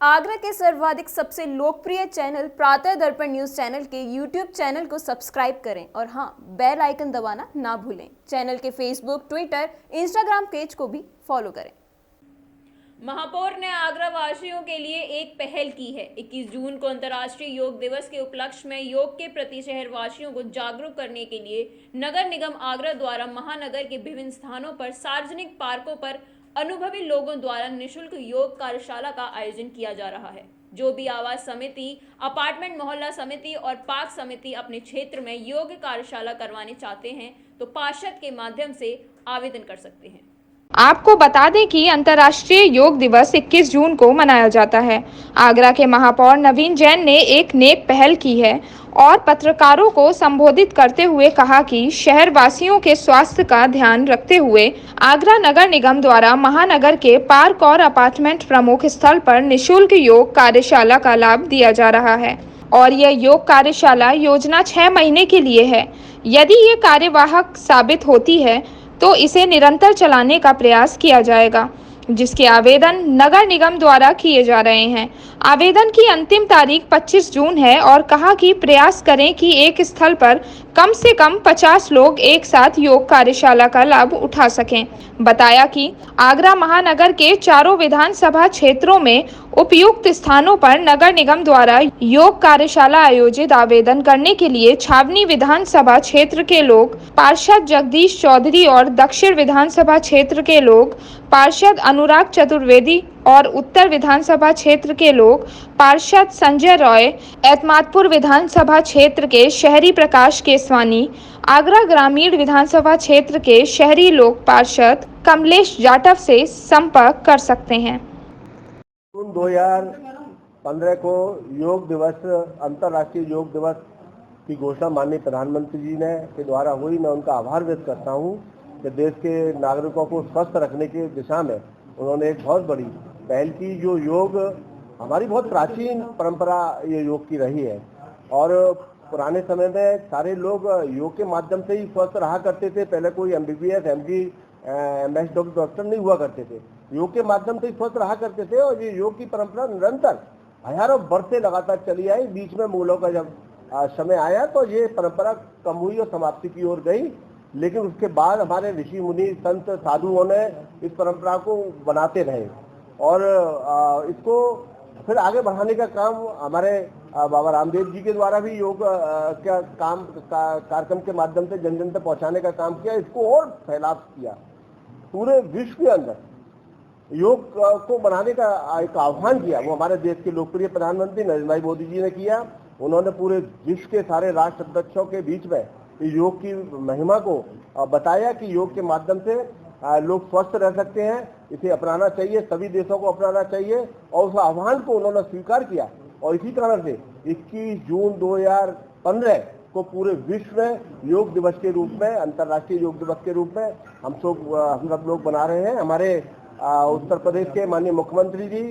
आगरा के सर्वाधिक सबसे लोकप्रिय चैनल प्रातः दर्पण न्यूज चैनल के यूट्यूब चैनल को सब्सक्राइब करें और हाँ, बेल आइकन दबाना ना भूलें। चैनल के फेसबुक, ट्विटर, इंस्टाग्राम पेज को भी फॉलो करें। महापौर ने आगरा वासियों के लिए एक पहल की है। 21 जून को अंतर्राष्ट्रीय योग दिवस के उपलक्ष्य में योग के प्रति शहरवासियों को जागरूक करने के लिए नगर निगम आगरा द्वारा महानगर के विभिन्न स्थानों पर सार्वजनिक पार्कों पर अनुभवी लोगों द्वारा निःशुल्क योग कार्यशाला का आयोजन किया जा रहा है। जो भी आवास समिति, अपार्टमेंट मोहल्ला समिति और पार्क समिति अपने क्षेत्र में योग कार्यशाला करवाने चाहते हैं तो पार्षद के माध्यम से आवेदन कर सकते हैं। आपको बता दें कि अंतर्राष्ट्रीय योग दिवस 21 जून को मनाया जाता है। आगरा के महापौर नवीन जैन ने एक नेक पहल की है और पत्रकारों को संबोधित करते हुए कहा कि शहर वासियों के स्वास्थ्य का ध्यान रखते हुए आगरा नगर निगम द्वारा महानगर के पार्क और अपार्टमेंट प्रमुख स्थल पर निःशुल्क योग कार्यशाला का लाभ दिया जा रहा है और यह योग कार्यशाला योजना 6 महीने के लिए है। यदि ये कार्यवाहक साबित होती है तो इसे निरंतर चलाने का प्रयास किया जाएगा, जिसके आवेदन नगर निगम द्वारा किए जा रहे हैं। आवेदन की अंतिम तारीख 25 जून है और कहा कि प्रयास करें कि एक स्थल पर कम से कम 50 लोग एक साथ योग कार्यशाला का लाभ उठा सकें। बताया कि आगरा महानगर के चारों विधानसभा क्षेत्रों में उपयुक्त स्थानों पर नगर निगम द्वारा योग कार्यशाला आयोजित। आवेदन करने के लिए छावनी विधानसभा क्षेत्र के लोग पार्षद जगदीश चौधरी और दक्षिण विधानसभा क्षेत्र के लोग पार्षद अनुराग चतुर्वेदी और उत्तर विधानसभा क्षेत्र के लोग पार्षद संजय रॉय, एतमादपुर विधानसभा क्षेत्र के शहरी प्रकाश केसवानी, आगरा ग्रामीण विधानसभा क्षेत्र के शहरी लोक पार्षद कमलेश जाटव से संपर्क कर सकते हैं। जून 2015 को योग दिवस, अंतर्राष्ट्रीय योग दिवस की घोषणा माननीय प्रधानमंत्री जी ने के द्वारा हुई। मैं उनका आभार व्यक्त करता हूं कि देश के नागरिकों को स्वस्थ रखने की दिशा में उन्होंने एक बहुत बड़ी पहल की। जो योग हमारी बहुत प्राचीन परंपरा ये योग की रही है और पुराने समय में सारे लोग योग के माध्यम से ही स्वस्थ रहा करते थे। पहले कोई MBBS, MD, MS डॉक्टर नहीं हुआ करते थे, योग के माध्यम से ही स्वस्थ रहा करते थे और ये योग की परंपरा निरंतर हजारों वर्ष से लगातार चली आई। बीच में मुगलों का जब समय आया तो ये परंपरा कम हुई और समाप्ति की ओर गई, लेकिन उसके बाद हमारे ऋषि मुनि संत साधुओं ने इस परंपरा को बनाते रहे और इसको फिर आगे बढ़ाने का काम हमारे बाबा रामदेव जी के द्वारा भी योग का काम कार्यक्रम के माध्यम से जन जन तक पहुंचाने का काम किया। इसको और फैलाव किया पूरे विश्व के अंदर। योग को बनाने का एक आह्वान किया, वो हमारे देश के लोकप्रिय प्रधानमंत्री नरेंद्र भाई मोदी जी ने किया। उन्होंने पूरे विश्व के सारे राष्ट्र अध्यक्षों के बीच में योग की महिमा को बताया कि योग के माध्यम से लोग स्वस्थ रह सकते हैं, इसे अपनाना चाहिए, सभी देशों को अपनाना चाहिए और उस आह्वान को उन्होंने स्वीकार किया। और इसी तरह से 21 जून 2015 को पूरे विश्व में योग दिवस के रूप में, अंतर्राष्ट्रीय योग दिवस के रूप में हम सब लोग बना रहे हैं। हमारे उत्तर प्रदेश के माननीय मुख्यमंत्री जी,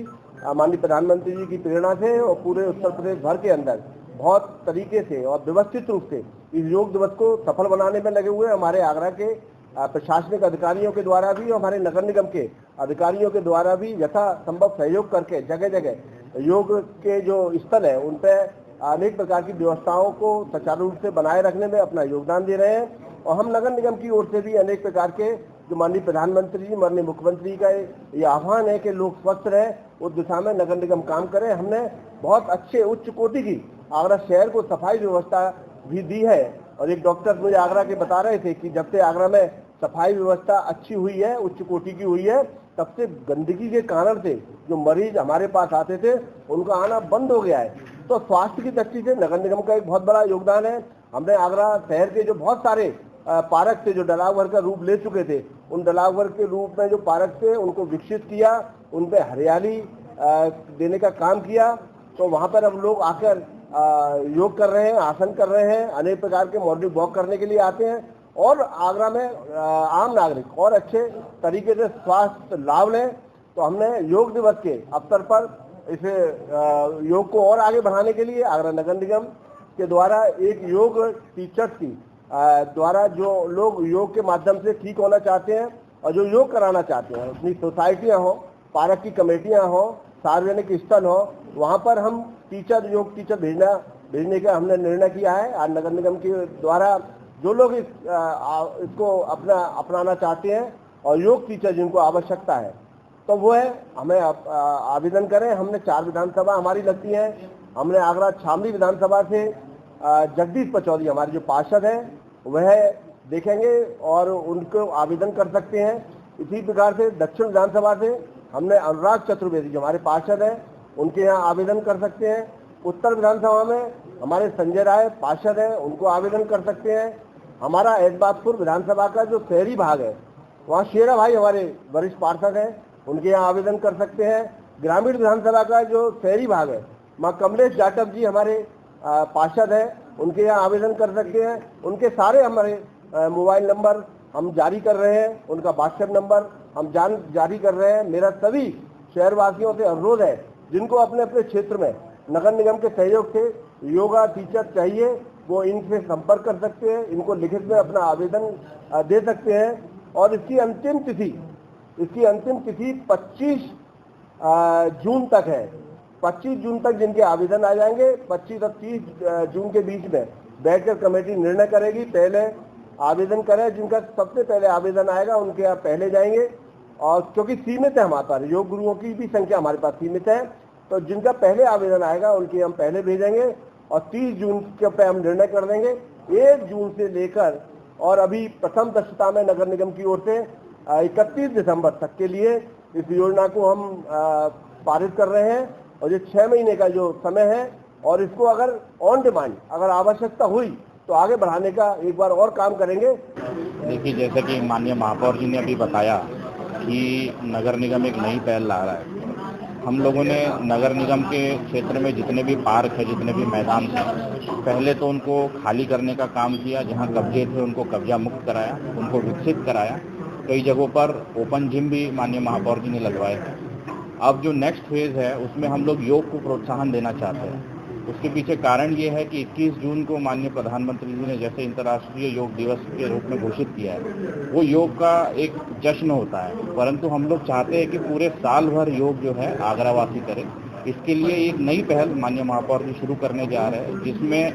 माननीय प्रधानमंत्री जी की प्रेरणा से और पूरे उत्तर प्रदेश भर के अंदर बहुत तरीके से और व्यवस्थित रूप से इस योग दिवस को सफल बनाने में लगे हुए हमारे आगरा के प्रशासनिक अधिकारियों के द्वारा भी और हमारे नगर निगम के अधिकारियों के द्वारा भी यथा संभव सहयोग करके जगह जगह योग के जो स्थल है उन पर अनेक प्रकार की व्यवस्थाओं को सुचारू रूप से बनाए रखने में अपना योगदान दे रहे हैं। और हम नगर निगम की ओर से भी अनेक प्रकार के जो माननीय प्रधानमंत्री जी, माननीय मुख्यमंत्री का ये आह्वान है कि लोग स्वस्थ रहे, उस दिशा में नगर निगम काम करे। हमने बहुत अच्छे उच्च कोटि की आगरा शहर को सफाई व्यवस्था भी दी है और एक डॉक्टर मुझे आगरा के बता रहे थे कि जब से आगरा में सफाई व्यवस्था अच्छी हुई है, उच्च कोटि की हुई है, तब से गंदगी के कारण से जो मरीज हमारे पास आते थे उनका आना बंद हो गया है। तो स्वास्थ्य की दृष्टि से नगर निगम का एक बहुत बड़ा योगदान है। हमने आगरा शहर के जो बहुत सारे पार्क थे जो डलावर का रूप ले चुके थे, उन डलावर के रूप में जो पार्क थे उनको विकसित किया, उन पे हरियाली देने का काम किया। तो वहाँ पर अब लोग आकर योग कर रहे हैं, आसन कर रहे हैं, अनेक प्रकार के मॉर्निंग वॉक करने के लिए आते हैं और आगरा में आम नागरिक और अच्छे तरीके से स्वास्थ्य लाभ लें। तो हमने योग दिवस के अवसर पर इसे योग को और आगे बढ़ाने के लिए आगरा नगर निगम के द्वारा एक योग टीचर्स की द्वारा जो लोग योग के माध्यम से ठीक होना चाहते हैं और जो योग कराना चाहते हैं, अपनी सोसाइटियां हो, पार्क की कमेटियां हो, सार्वजनिक स्थल हो वहाँ पर हम योग टीचर भेजने का हमने निर्णय किया है। आज नगर निगम के द्वारा जो लोग इसको अपनाना चाहते हैं और योग टीचर जिनको आवश्यकता है तो वो है हमें आवेदन करें। हमने 4 विधानसभा हमारी लगती है। हमने आगरा छावनी विधानसभा से जगदीश पचौरी हमारे जो पार्षद हैं वह देखेंगे और उनको आवेदन कर सकते हैं। इसी प्रकार से दक्षिण विधानसभा से हमने अनुराग चतुर्वेदी जो हमारे पार्षद हैं उनके यहाँ आवेदन कर सकते हैं। उत्तर विधानसभा में हमारे संजय राय पार्षद हैं, उनको आवेदन कर सकते हैं। हमारा ऐतबादपुर विधानसभा का जो शहरी भाग है वहाँ शेरा भाई हमारे वरिष्ठ पार्षद हैं, उनके यहाँ आवेदन कर सकते हैं। ग्रामीण विधानसभा का जो शहरी भाग है वहाँ कमलेश जाटव जी हमारे पार्षद हैं, उनके यहाँ आवेदन कर सकते हैं। उनके सारे हमारे मोबाइल नंबर हम जारी कर रहे हैं, उनका व्हाट्सएप नंबर हम जारी कर रहे हैं। मेरा सभी शहरवासियों से अनुरोध है जिनको अपने अपने क्षेत्र में नगर निगम के सहयोग से योगा टीचर चाहिए वो इनसे संपर्क कर सकते हैं, इनको लिखित में अपना आवेदन दे सकते हैं। और इसकी अंतिम तिथि 25 जून तक है। 25 जून तक जिनके आवेदन आ जाएंगे 25 और 30 जून के बीच में बैठकर कमेटी निर्णय करेगी। पहले आवेदन करें, जिनका सबसे पहले आवेदन आएगा उनके यहाँ पहले जाएंगे। और क्योंकि सीमित है हमारे पास योग गुरुओं की भी संख्या हमारे पास सीमित है तो जिनका पहले आवेदन आएगा उनके हम पहले भेजेंगे और 30 जून के पे हम निर्णय कर देंगे। 1 जून से लेकर और अभी प्रथम दक्षता में नगर निगम की ओर से 31 दिसंबर तक के लिए इस योजना को हम पारित कर रहे हैं और ये 6 महीने का जो समय है और इसको अगर ऑन डिमांड अगर आवश्यकता हुई तो आगे बढ़ाने का एक बार और काम करेंगे। देखिए, जैसे कि माननीय महापौर जी ने अभी बताया कि नगर निगम एक नई पहल ला रहा है। हम लोगों ने नगर निगम के क्षेत्र में जितने भी पार्क है, जितने भी मैदान थे, पहले तो उनको खाली करने का काम किया। जहां कब्जे थे उनको कब्जा मुक्त कराया, उनको विकसित कराया। कई जगहों पर ओपन जिम भी माननीय महापौर जी ने लगवाए थे। अब जो नेक्स्ट फेज है उसमें हम लोग योग को प्रोत्साहन देना चाहते हैं। उसके पीछे कारण ये है कि 21 जून को माननीय प्रधानमंत्री जी ने जैसे अंतर्राष्ट्रीय योग दिवस के रूप में घोषित किया है, वो योग का एक जश्न होता है, परंतु हम लोग चाहते हैं कि पूरे साल भर योग जो है आगरावासी करें। इसके लिए एक नई पहल माननीय महापौर जी शुरू करने जा रहे हैं, जिसमें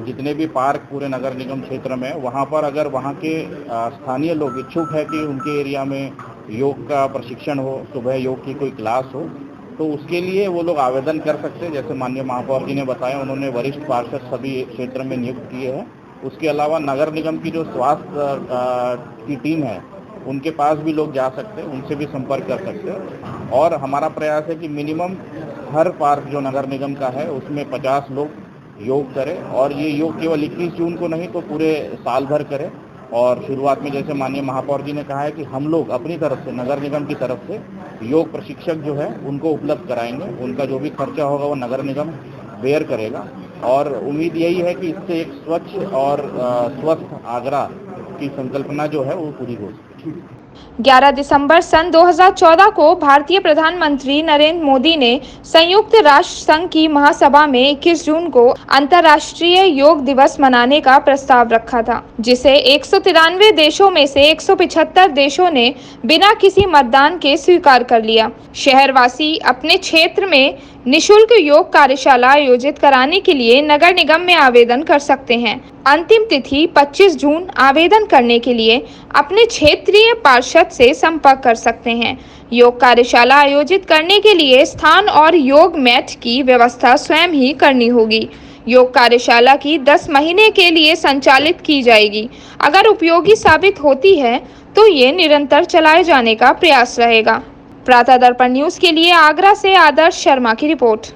जितने भी पार्क पूरे नगर निगम क्षेत्र में वहाँ पर अगर वहाँ के स्थानीय लोग इच्छुक है कि उनके एरिया में योग का प्रशिक्षण हो, सुबह योग की कोई क्लास हो, तो उसके लिए वो लोग आवेदन कर सकते हैं। जैसे माननीय महापौर जी ने बताया, उन्होंने वरिष्ठ पार्षद सभी क्षेत्र में नियुक्त किए हैं। उसके अलावा नगर निगम की जो स्वास्थ्य की टीम है उनके पास भी लोग जा सकते हैं, उनसे भी संपर्क कर सकते हैं। और हमारा प्रयास है कि मिनिमम हर पार्क जो नगर निगम का है उसमें 50 लोग योग करें और ये योग केवल 21 जून को नहीं तो पूरे साल भर करें। और शुरुआत में जैसे माननीय महापौर जी ने कहा है कि हम लोग अपनी तरफ से नगर निगम की तरफ से योग प्रशिक्षक जो है उनको उपलब्ध कराएंगे। उनका जो भी खर्चा होगा वो नगर निगम बेयर करेगा और उम्मीद यही है कि इससे एक स्वच्छ और स्वस्थ आगरा की संकल्पना जो है वो पूरी हो सके। 11 दिसंबर सन 2014 को भारतीय प्रधानमंत्री नरेंद्र मोदी ने संयुक्त राष्ट्र संघ की महासभा में 21 जून को अंतर्राष्ट्रीय योग दिवस मनाने का प्रस्ताव रखा था, जिसे 193 देशों में से 175 देशों ने बिना किसी मतदान के स्वीकार कर लिया। शहरवासी अपने क्षेत्र में निशुल्क योग कार्यशाला आयोजित कराने के लिए नगर निगम में आवेदन कर सकते हैं। अंतिम तिथि 25 जून। आवेदन करने के लिए अपने क्षेत्रीय पार्षद से संपर्क कर सकते हैं। योग कार्यशाला आयोजित करने के लिए स्थान और योग मैट की व्यवस्था स्वयं ही करनी होगी। योग कार्यशाला की 10 महीने के लिए संचालित की जाएगी। अगर उपयोगी साबित होती है तो ये निरंतर चलाए जाने का प्रयास रहेगा। प्रातः दर्पण न्यूज के लिए आगरा से आदर्श शर्मा की रिपोर्ट।